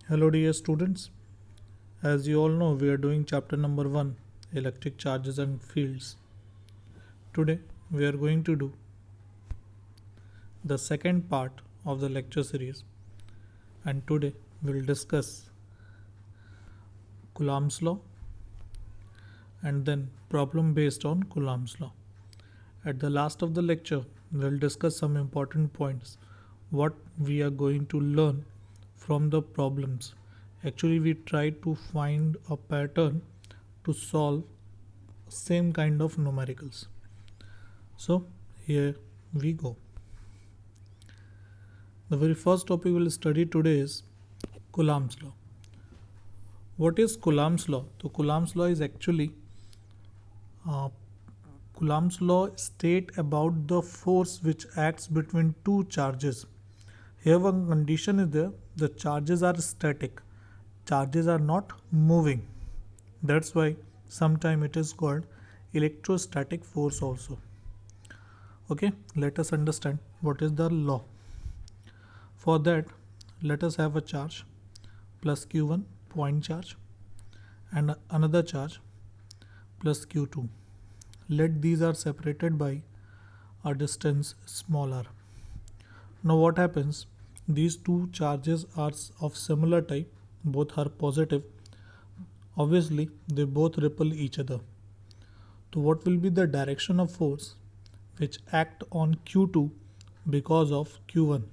Hello dear students, as you all know we are doing chapter number 1 electric charges and fields. Today we are going to do the second part of the lecture series, and today we will discuss Coulomb's law and then problem based on Coulomb's law. At the last of the lecture we will discuss some important points what we are going to learn from the problems. Actually we tried to find a pattern to solve same kind of numericals. So here we go. The very first topic we'll study today is Coulomb's law. What is Coulomb's law? So Coulomb's law is actually Coulomb's law state about the force which acts between two charges. Here one condition is there, the charges are static, charges are not moving. That's why sometime it is called electrostatic force also. Okay, let us understand what is the law. For that, let us have a charge plus q1 point charge and another charge plus q2. Let these are separated by a distance small r. Now what happens? These two charges are of similar type, both are positive. Obviously, they both repel each other. So what will be the direction of force which act on q2 because of q1?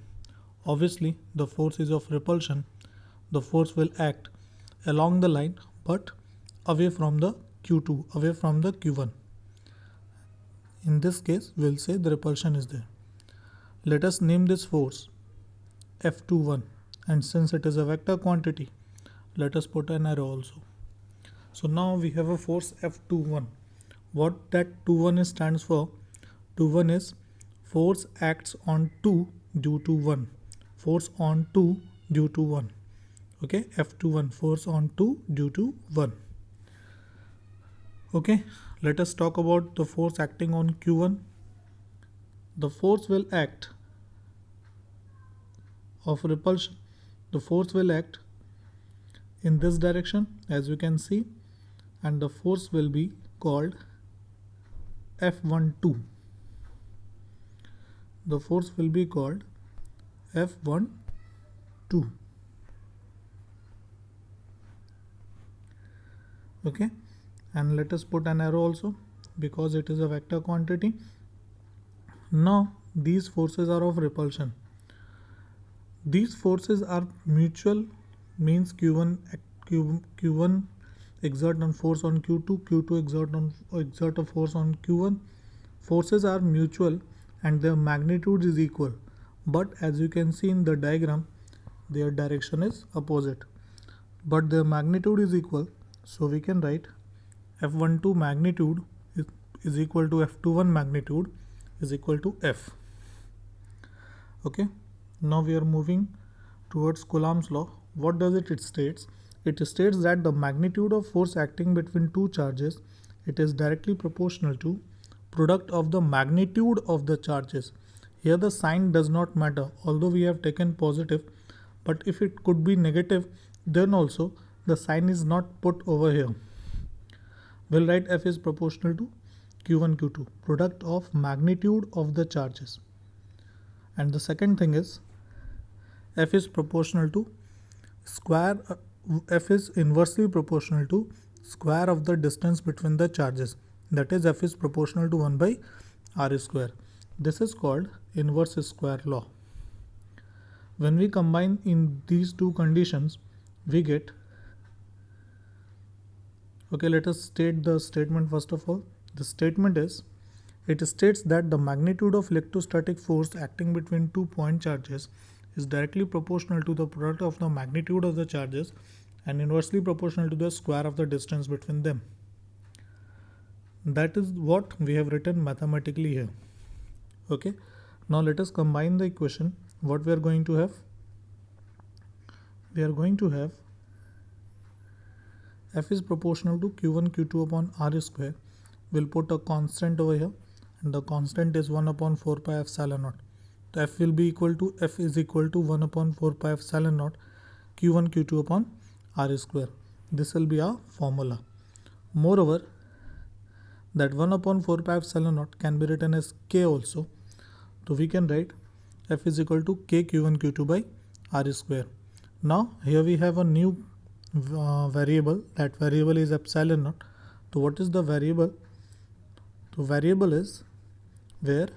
Obviously, the force is of repulsion. The force will act along the line but away from the q2, away from the q1. In this case, we'll say the repulsion is there. Let us name this force F21, and since it is a vector quantity, let us put an arrow also. So now we have a force F21. What that 21 stands for? 21 is force acts on 2 due to 1. Force on 2 due to 1. Okay, F21 force on 2 due to 1. Okay, let us talk about the force acting on Q1. The force will act of repulsion. The force will act in this direction as you can see, and the force will be called F12. The force will be called F12. Okay, and let us put an arrow also because it is a vector quantity. Now these forces are of repulsion. These forces are mutual, means Q1 exert on force on Q2, Q2 exert a force on Q1. Forces are mutual and their magnitude is equal, but as you can see in the diagram, their direction is opposite, but their magnitude is equal. So we can write F12 magnitude is equal to F21 magnitude is equal to F. Okay, now we are moving towards Coulomb's law. What does it states? It states that the magnitude of force acting between two charges, it is directly proportional to product of the magnitude of the charges. Here the sign does not matter, although we have taken positive, but if it could be negative, then also the sign is not put over here. We'll write F is proportional to Q1 Q2, product of magnitude of the charges. And the second thing is F is proportional to square, F is inversely proportional to square of the distance between the charges. That is F is proportional to 1 by R square. This is called inverse square law. When we combine in these two conditions, we get, okay, let us state the statement first of all. The statement is, it states that the magnitude of electrostatic force acting between two point charges is directly proportional to the product of the magnitude of the charges and inversely proportional to the square of the distance between them. That is what we have written mathematically here. Okay, now let us combine the equation. What we are going to have? We are going to have F is proportional to Q1 Q2 upon R square. We'll put a constant over here, and the constant is 1 upon 4 pi epsilon naught. So F will be equal to, F is equal to 1 upon 4 pi epsilon naught. Q1 Q2 upon R square. This will be our formula. Moreover, that 1 upon 4 pi epsilon naught can be written as K also. So we can write F is equal to K Q1 Q2 by R square. Now here we have a new variable. That variable is epsilon naught. So what is the variable? So variable is where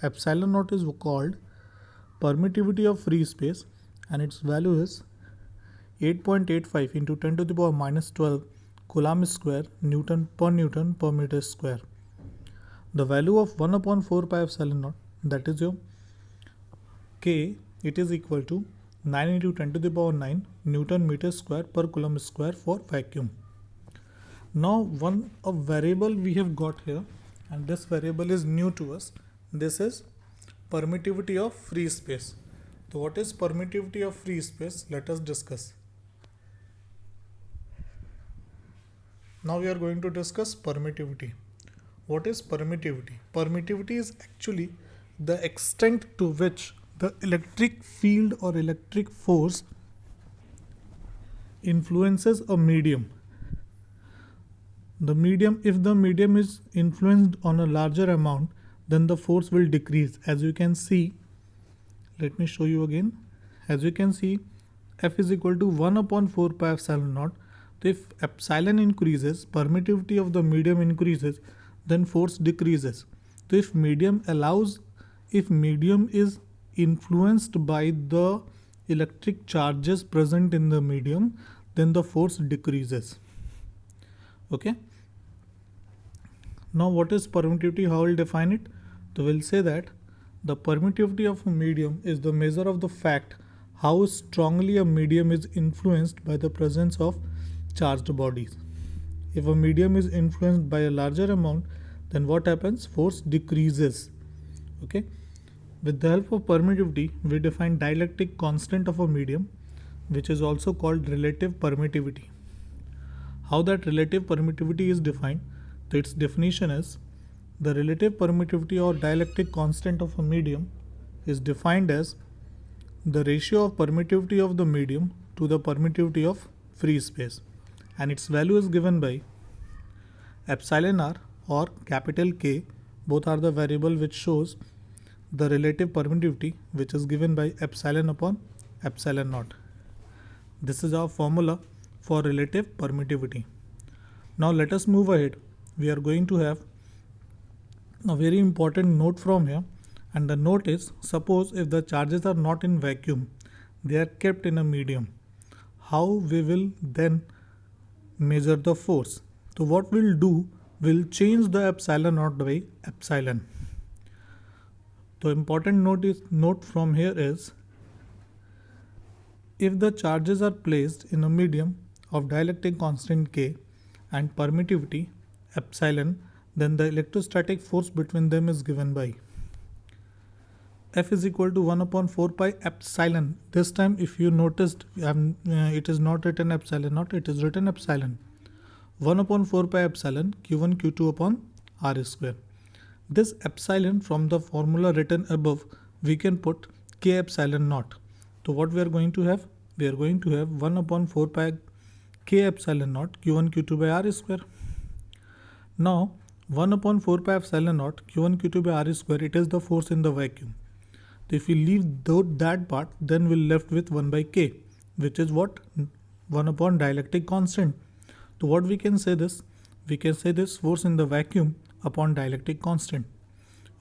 epsilon naught is called permittivity of free space, and its value is 8.85 into 10 to the power minus 12 Coulomb square Newton per meter square. The value of 1 upon 4 pi epsilon naught, that is your K, it is equal to 9 into 10 to the power 9 Newton meter square per Coulomb square for vacuum. Now a variable we have got here, and this variable is new to us. This is permittivity of free space. So what is permittivity of free space? Let us discuss. Now we are going to discuss permittivity. What is permittivity? Permittivity is actually the extent to which the electric field or electric force influences a medium. If the medium is influenced on a larger amount, then the force will decrease. As you can see, let me show you again. As you can see, F is equal to 1 upon 4 pi epsilon naught. So if epsilon increases, permittivity of the medium increases, then force decreases. So if medium is influenced by the electric charges present in the medium, then the force decreases. Okay. Now what is permittivity? How we'll define it? So we'll say that the permittivity of a medium is the measure of the fact how strongly a medium is influenced by the presence of charged bodies. If a medium is influenced by a larger amount, then what happens? Force decreases. Okay. With the help of permittivity, we define dielectric constant of a medium, which is also called relative permittivity. How that relative permittivity is defined? So its definition is the relative permittivity or dielectric constant of a medium is defined as the ratio of permittivity of the medium to the permittivity of free space, and its value is given by epsilon r or capital K. Both are the variable which shows the relative permittivity, which is given by epsilon upon epsilon naught. This is our formula for relative permittivity. Now let us move ahead. We are going to have a very important note from here, and the note is, suppose if the charges are not in vacuum, they are kept in a medium, how we will then measure the force? So what we'll do, we'll change the epsilon naught by epsilon. The important note from here is, if the charges are placed in a medium of dielectric constant K and permittivity epsilon, then the electrostatic force between them is given by F is equal to 1 upon 4 pi epsilon. This time, if you noticed, it is not written epsilon naught, it is written epsilon. 1 upon 4 pi epsilon Q1 Q2 upon R square. This epsilon, from the formula written above, we can put K epsilon naught. So what we are going to have? We are going to have 1 upon 4 pi K epsilon naught Q1 Q2 by R square. Now 1 upon 4 pi epsilon naught Q1 Q2 by R square, it is the force in the vacuum. So if we leave that part, then we're left with 1 by K, which is what? 1 upon dielectric constant. So what we can say this? We can say this force in the vacuum upon dielectric constant.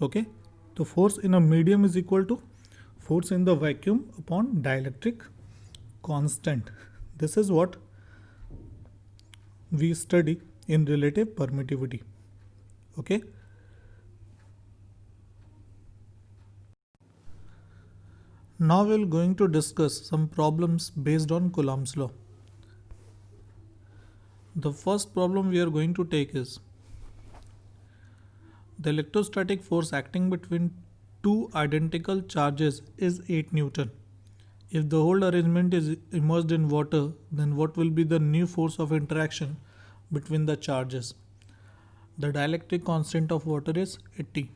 Okay. So force in a medium is equal to force in the vacuum upon dielectric constant. This is what we study in relative permittivity. Okay. Now we're going to discuss some problems based on Coulomb's law. The first problem we are going to take is the electrostatic force acting between two identical charges is 8 Newton. If the whole arrangement is immersed in water, then what will be the new force of interaction between the charges? The dielectric constant of water is 80.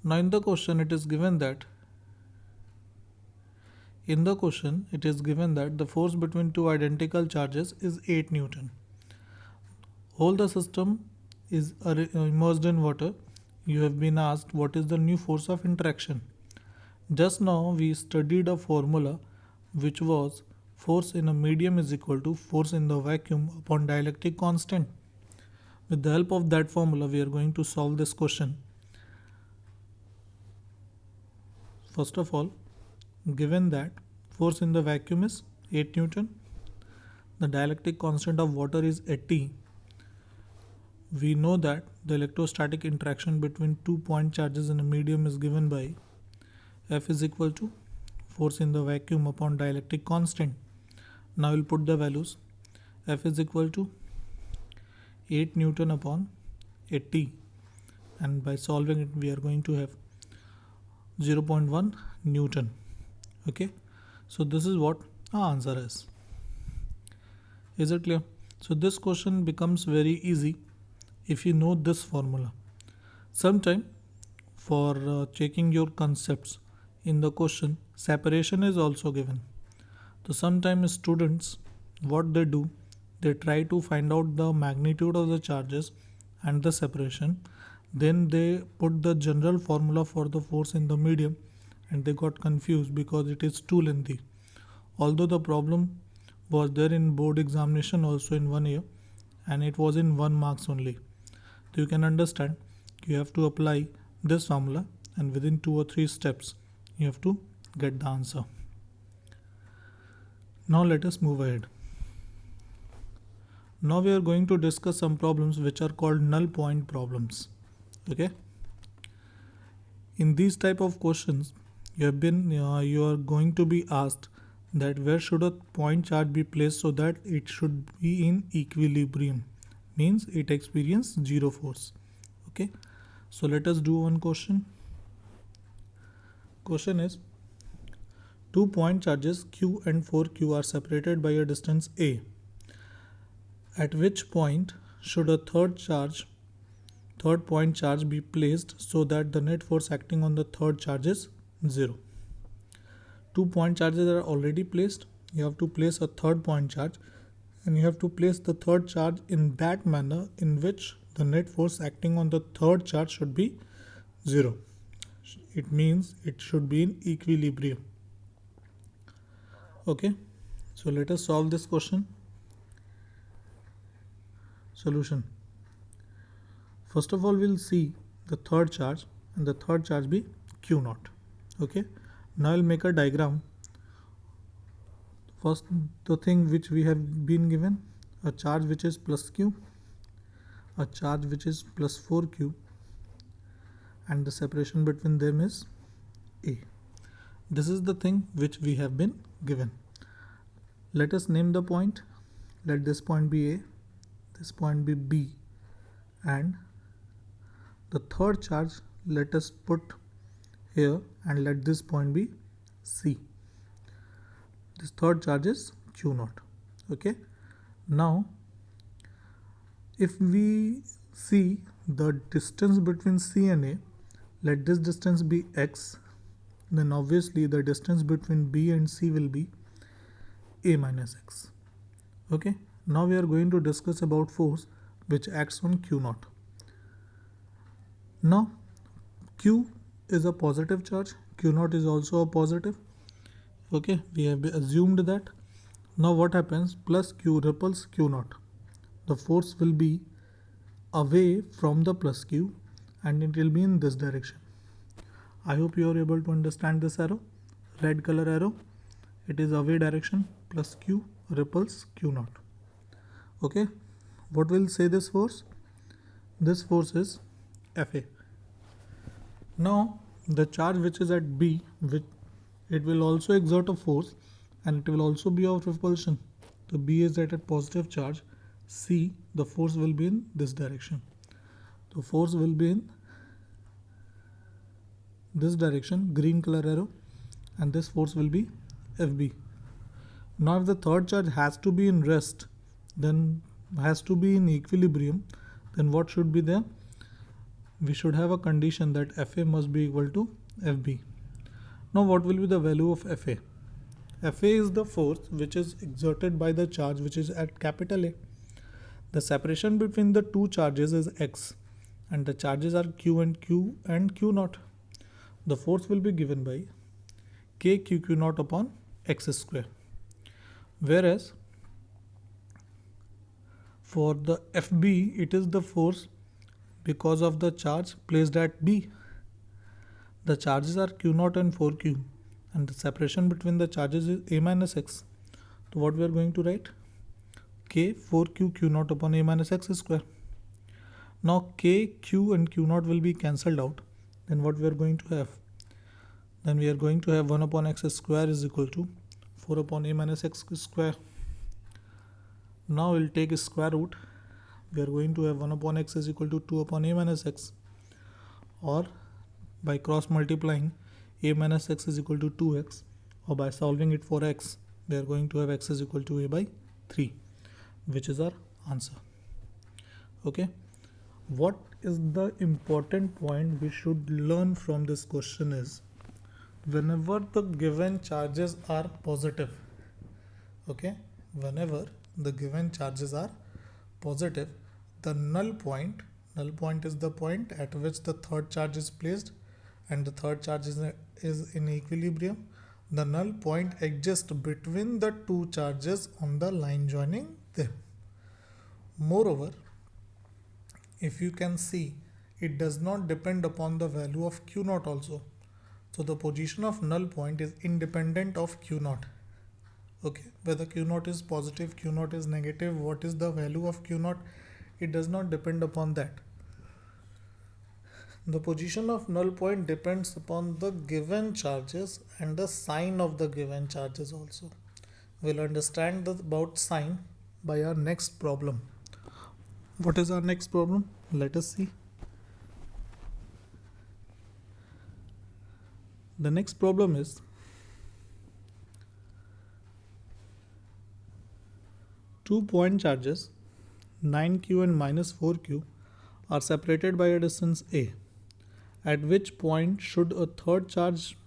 Now in the question it is given that In the question, it is given that the force between two identical charges is 8 Newton. Whole the system is immersed in water. You have been asked what is the new force of interaction. Just now we studied a formula which was force in a medium is equal to force in the vacuum upon dielectric constant. With the help of that formula we are going to solve this question. First of all, given that force in the vacuum is 8 Newton, the dielectric constant of water is 80. We know that the electrostatic interaction between two point charges in a medium is given by F is equal to force in the vacuum upon dielectric constant. Now we'll put the values. F is equal to 8 Newton upon 80, and by solving it we are going to have 0.1 Newton. Okay, so this is what our answer is. Is it clear? So this question becomes very easy if you know this formula. Sometime for checking your concepts in the question, separation is also given. So sometimes students, what they do, they try to find out the magnitude of the charges and the separation. Then they put the general formula for the force in the medium and they got confused because it is too lengthy. Although the problem was there in board examination also in 1 year and it was in 1 marks only. So you can understand you have to apply this formula and within 2 or 3 steps you have to get the answer. Now let us move ahead. Now we are going to discuss some problems which are called null point problems. Okay. In these type of questions, you are going to be asked that where should a point charge be placed so that it should be in equilibrium, means it experiences zero force. Okay, so let us do one question. Question is, 2 point charges Q and 4Q are separated by a distance A. At which point should a third point charge be placed so that the net force acting on the third charge is 0? 2 point charges are already placed. You have to place a third point charge and you have to place the third charge in that manner in which the net force acting on the third charge should be 0. It means it should be in equilibrium. Okay, so let us solve this question. Solution. First of all, we'll see the third charge and the third charge be Q0. Okay, now I'll make a diagram. First, the thing which we have been given, a charge which is plus Q, a charge which is plus 4Q, and the separation between them is A. This is the thing which we have been given. Let us name the point. Let this point be A, this point be B, and the third charge let us put here and let this point be C. This third charge is Q0. Okay, now if we see the distance between C and A, let this distance be X, then obviously the distance between B and C will be A minus X. Okay, now we are going to discuss about force which acts on Q0. Now Q is a positive charge, Q0 is also a positive. Okay, we have assumed that. Now what happens? Plus Q repels Q0. The force will be away from the plus Q and it will be in this direction. I hope you are able to understand this arrow, red color arrow. It is away direction, plus Q repels Q0. Okay, what will say this force? This force is Fa. Now the charge which is at B, it will also exert a force and it will also be of repulsion. So B is at a positive charge. C, the force will be in this direction. The force will be in this direction, green color arrow, and this force will be Fb. Now if the third charge has to be in rest, then has to be in equilibrium, then what should be there? We should have a condition that Fa must be equal to Fb. Now what will be the value of Fa? Fa is the force which is exerted by the charge which is at capital A. The separation between the two charges is x, and the charges are q and q naught. The force will be given by k q naught upon x square. Whereas for the Fb, it is the force because of the charge placed at B. The charges are q naught and 4q, and the separation between the charges is a minus x. So what we are going to write? K 4q q naught upon a minus x square. Now k, q and q naught will be cancelled out. Then what we are going to have? Then we are going to have 1 upon x square is equal to 4 upon a minus x square. Now we'll take a square root. We are going to have 1 upon x is equal to 2 upon a minus x, or by cross multiplying a minus x is equal to 2x, or by solving it for x, we are going to have x is equal to a by 3, which is our answer. Okay, what is the important point we should learn from this question is, whenever the given charges are positive, okay, whenever the given charges are positive, the null point is the point at which the third charge is placed, and the third charge is in equilibrium. The null point exists between the two charges on the line joining them. Moreover, if you can see, it does not depend upon the value of q naught also. So the position of null point is independent of q naught. Okay, whether q naught is positive, q naught is negative, what is the value of q naught, it does not depend upon that. The position of null point depends upon the given charges and the sign of the given charges also. We'll understand about sign by our next problem. What is our next problem? Let us see. The next problem is two point charges 9q and minus 4q are separated by a distance a. At which point should a third charge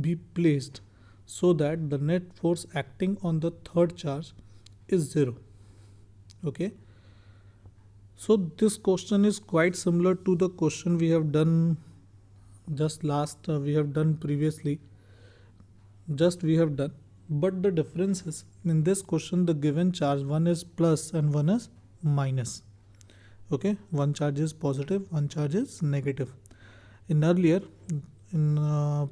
be placed so that the net force acting on the third charge is 0? Okay, so this question is quite similar to the question we have done previously. But the difference is, in this question the given charge, one is plus and one is minus. Okay, one charge is positive, one charge is negative. In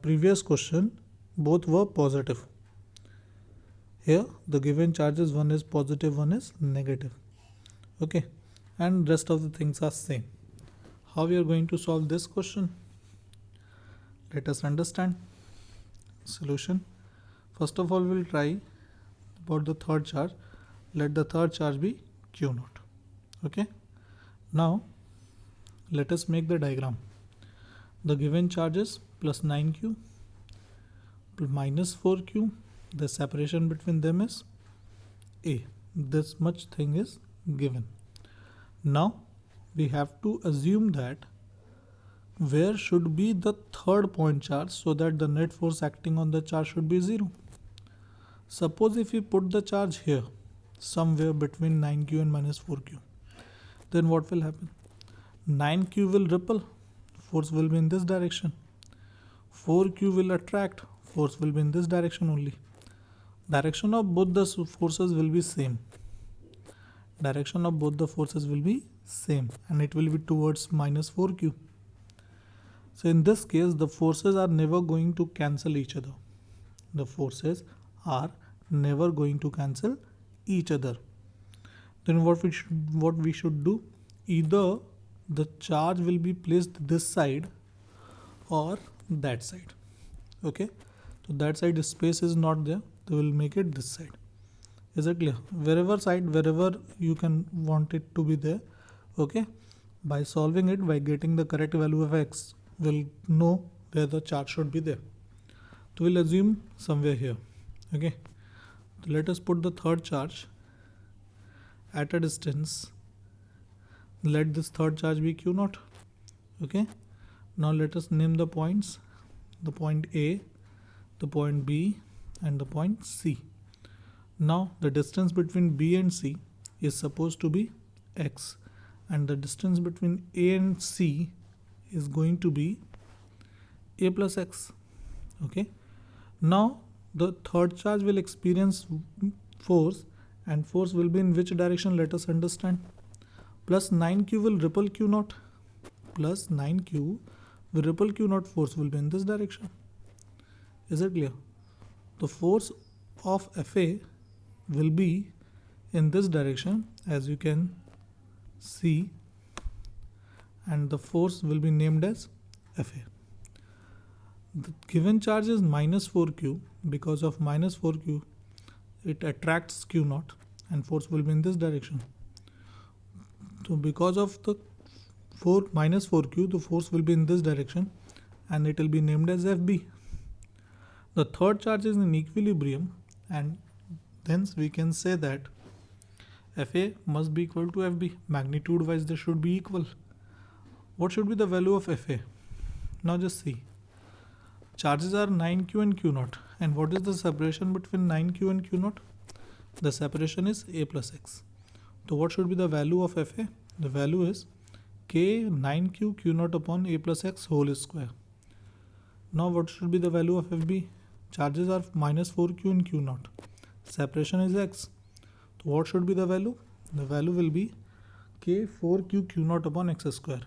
previous question, both were positive. Here the given charges, one is positive, one is negative. Okay, and rest of the things are same. How we are going to solve this question? Let us understand. Solution. First of all, we'll try about the third charge. Let the third charge be q naught. Okay, now let us make the diagram. The given charge is plus 9q minus 4q. The separation between them is a. This much thing is given. Now we have to assume that where should be the third point charge so that the net force acting on the charge should be 0. Suppose if we put the charge here, somewhere between 9q and minus 4q, then what will happen? 9q will repel, force will be in this direction. 4q will attract, force will be in this direction only. Direction of both the forces will be same. Direction of both the forces will be same, and it will be towards minus 4q. So in this case, the forces are never going to cancel each other. The forces are never going to cancel each other. Then what we should do? Either the charge will be placed this side or that side. Okay, so that side space is not there, they will make it this side. Is it clear? Wherever you can want it to be there. Okay, by solving it, by getting the correct value of x, we'll know where the charge should be there. So we'll assume somewhere here. Okay, so let us put the third charge at a distance. Let this third charge be q naught. Okay, now let us name the points. The point A, the point B, and the point C. Now the distance between B and C is supposed to be x, and the distance between A and C is going to be A plus x. Okay. Now the third charge will experience force, and force will be in which direction? Let us understand. Plus 9q will repel q naught. Plus 9q will repel q naught, force will be in this direction. Is it clear? The force of Fa will be in this direction, as you can see, and the force will be named as Fa. The given charge is minus 4q. Because of minus 4q, it attracts q naught, and force will be in this direction. So because of the minus 4q, the force will be in this direction, and it will be named as Fb. The third charge is in equilibrium, and hence we can say that Fa must be equal to Fb. Magnitude wise they should be equal. What should be the value of Fa? Now just see. Charges are 9q and q naught. And what is the separation between 9q and q naught? The separation is A plus x. So what should be the value of Fa? The value is k 9q q naught upon A plus x whole square. Now what should be the value of Fb? Charges are minus 4q and q naught. Separation is x. So what should be the value? The value will be k 4q q naught upon x square.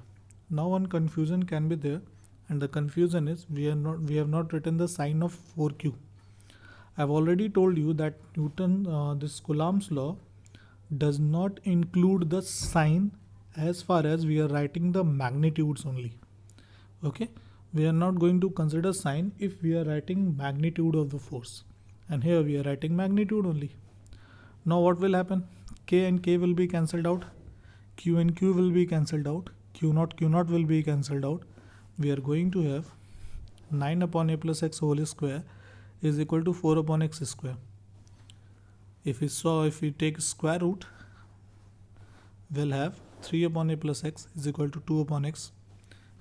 Now one confusion can be there, and the confusion is we have not written the sign of 4q. I have already told you that this Coulomb's law does not include the sign as far as we are writing the magnitudes only. Okay, we are not going to consider sign if we are writing magnitude of the force, and here we are writing magnitude only. Now what will happen? K and k will be cancelled out, q and q will be cancelled out, q naught will be cancelled out. We are going to have 9 upon A plus x whole square is equal to 4 upon x square. If we take square root, we'll have 3 upon A plus x is equal to 2 upon x.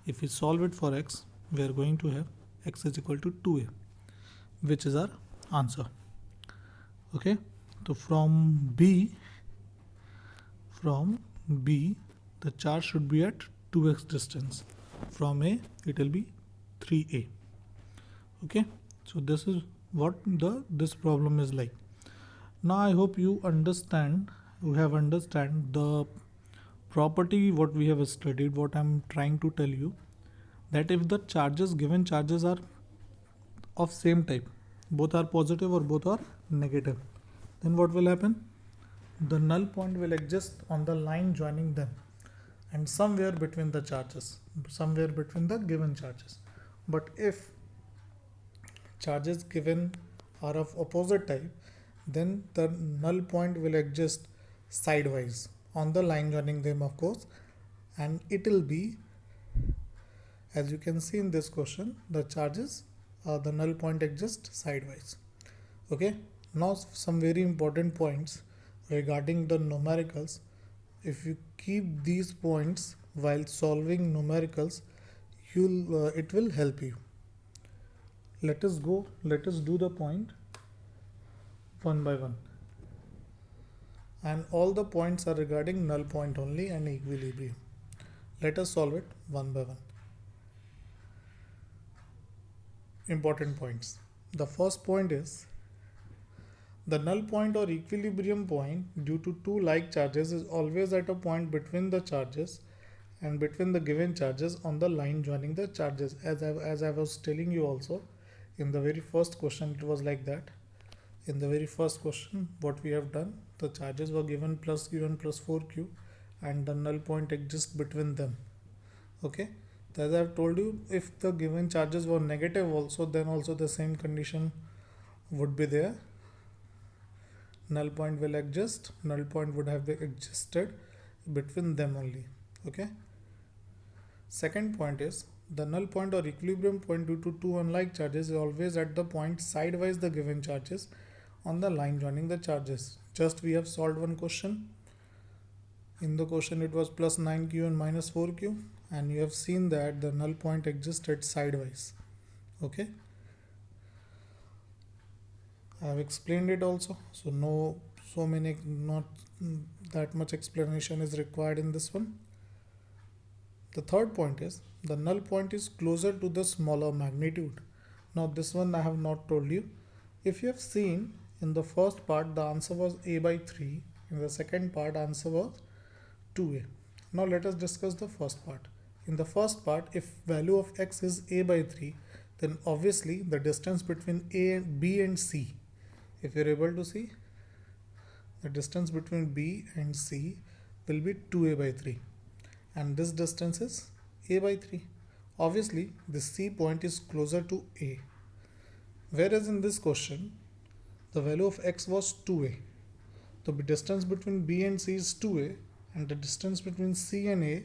If we solve it for x, we are going to have x is equal to 2a, which is our answer. Okay, so from B, the charge should be at 2x distance. From A, it will be 3a. Okay, so this is what this problem is like. Now I hope you have understand the property what we have studied. What I'm trying to tell you, that if the given charges are of same type, both are positive or both are negative, then what will happen? The null point will exist on the line joining them, and somewhere between the given charges. But if charges given are of opposite type, then the null point will exist sidewise on the line joining them, of course, and it will be, as you can see in this question, the null point exists sidewise. Okay, now some very important points regarding the numericals. If you keep these points while solving numericals, it will help you. Let us do the point one by one, and all the points are regarding null point only and equilibrium. Let us solve it one by one. Important points. The first point is the null point or equilibrium point due to two like charges is always at a point between the charges and between the given charges on the line joining the charges. As I was telling you also, in the very first question it was like that. In the very first question, what we have done, the charges were given plus q1 plus 4q, and the null point exists between them. Okay, so as I have told you, if the given charges were negative also, then also the same condition would be there. Null point will exist, null point would have existed between them only. Okay, second point is the null point or equilibrium point due to two unlike charges is always at the point sidewise the given charges on the line joining the charges. Just we have solved one question. In the question it was plus 9q and minus 4q, and you have seen that the null point existed sidewise. Okay, I have explained it also, so not that much explanation is required in this one. The third point is the null point is closer to the smaller magnitude. Now this one I have not told you. If you have seen in the first part the answer was a by 3, in the second part answer was 2a. Now let us discuss the first part. In the first part, if value of x is a by 3, then obviously the distance between a and b and c, if you're able to see, the distance between b and c will be 2a by 3, and this distance is a by 3. Obviously the c point is closer to a, whereas in this question the value of x was 2a. The distance between b and c is 2a, and the distance between c and a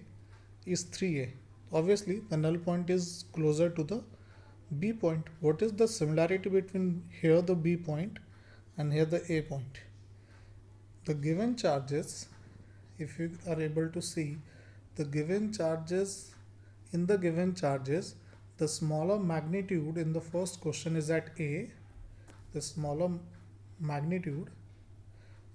is 3a. Obviously the null point is closer to the b point. What is the similarity between here the b point and here the a point? The given charges, if you are able to see, the given charges, in the given charges, the smaller magnitude in the first question is at a, the smaller magnitude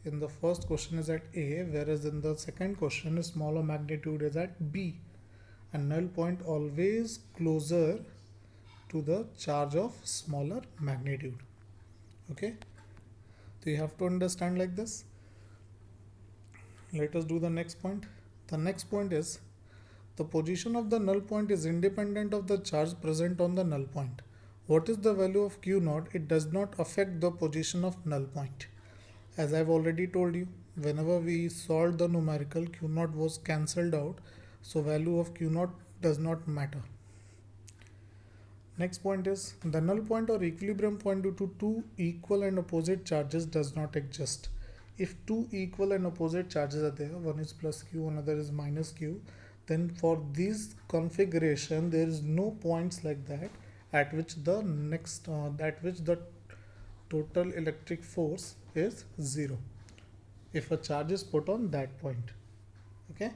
in the first question is at a, whereas in the second question the smaller magnitude is at b, and null point always closer to the charge of smaller magnitude. Okay, so you have to understand like this. Let us do the next point. The next point is the position of the null point is independent of the charge present on the null point. What is the value of q naught? It does not affect the position of null point. As I've already told you, whenever we solved the numerical, q naught was cancelled out, so value of q naught does not matter. Next point is the null point or equilibrium point due to two equal and opposite charges does not exist. If two equal and opposite charges are there, one is plus q, another is minus q, then for this configuration there is no points like that at which the total electric force is 0 if a charge is put on that point. Okay,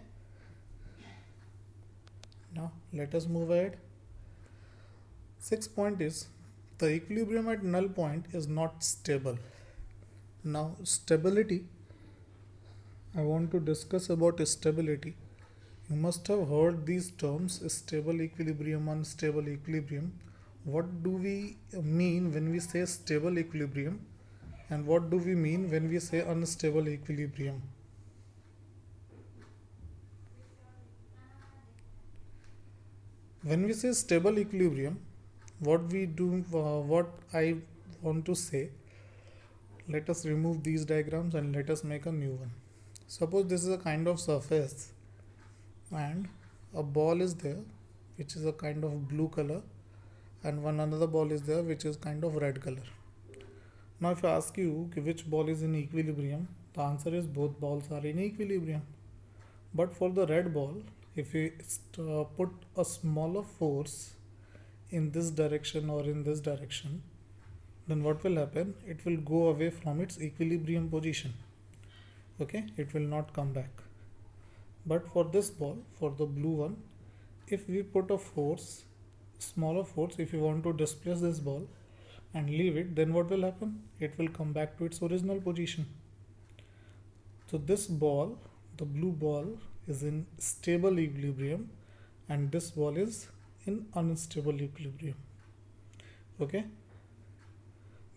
now let us move ahead. Sixth point is the equilibrium at null point is not stable. Now stability, I want to discuss about stability. You must have heard these terms: stable equilibrium, unstable equilibrium. What do we mean when we say stable equilibrium, and what do we mean when we say unstable equilibrium? When we say stable equilibrium, what I want to say, let us remove these diagrams and let us make a new one. Suppose this is a kind of surface and a ball is there which is a kind of blue color, and one another ball is there which is kind of red color. Now if I ask you which ball is in equilibrium, the answer is both balls are in equilibrium. But for the red ball, if we put a smaller force in this direction or in this direction, then what will happen? It will go away from its equilibrium position. Okay, it will not come back. But for this ball, for the blue one, if we put a force, smaller force, if you want to displace this ball and leave it, then what will happen? It will come back to its original position. So this ball, the blue ball, is in stable equilibrium and this ball is in unstable equilibrium. Okay,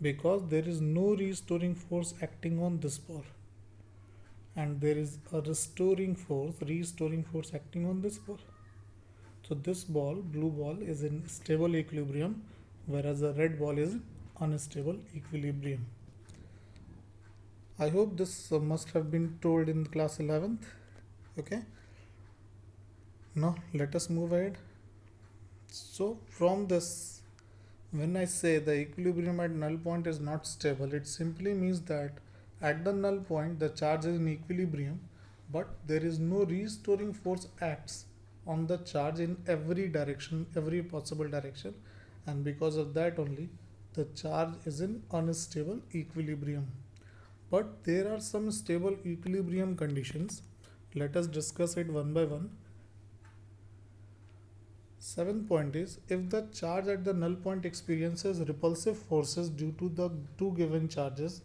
because there is no restoring force acting on this ball and there is a restoring force acting on this ball. So this ball, blue ball, is in stable equilibrium, whereas the red ball is unstable equilibrium. I hope this must have been told in class 11th. Okay, now let us move ahead. So from this, when I say the equilibrium at null point is not stable, it simply means that at the null point the charge is in equilibrium, but there is no restoring force acts on the charge in every direction, every possible direction, and because of that only the charge is in unstable equilibrium. But there are some stable equilibrium conditions. Let us discuss it one by one. Seventh point is, if the charge at the null point experiences repulsive forces due to the two given charges,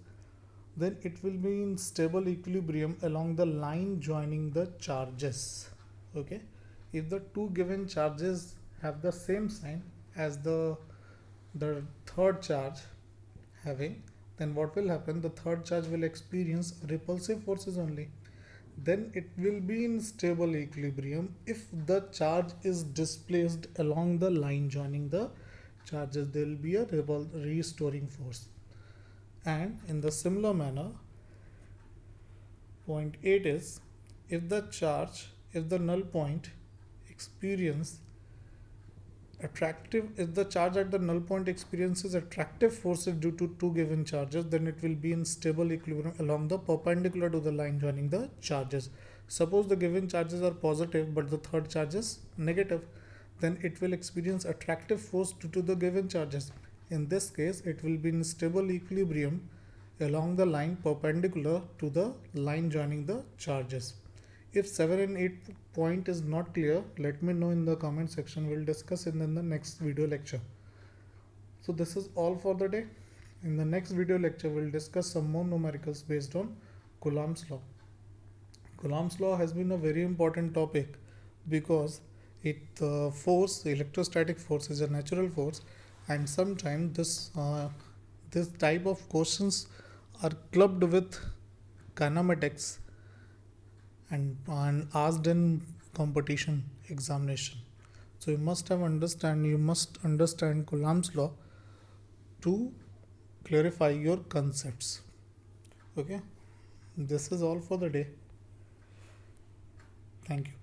then it will be in stable equilibrium along the line joining the charges. Okay, if the two given charges have the same sign as the third charge having, then what will happen? The third charge will experience repulsive forces only. Then it will be in stable equilibrium if the charge is displaced along the line joining the charges. There will be a restoring force. And in the similar manner, point 8 is, if the null point experience if the charge at the null point experiences attractive forces due to two given charges, then it will be in stable equilibrium along the perpendicular to the line joining the charges. Suppose the given charges are positive but the third charge is negative, then it will experience attractive force due to the given charges. In this case, it will be in stable equilibrium along the line perpendicular to the line joining the charges. If 7 and 8 point is not clear, let me know in the comment section. We'll discuss it in the next video lecture. So this is all for the day. In the next video lecture, we'll discuss some more numericals based on Coulomb's law. Coulomb's law has been a very important topic because electrostatic force is a natural force, and sometimes this type of questions are clubbed with kinematics and asked in competition examination. So you must understand Coulomb's law to clarify your concepts. Okay, this is all for the day. Thank you.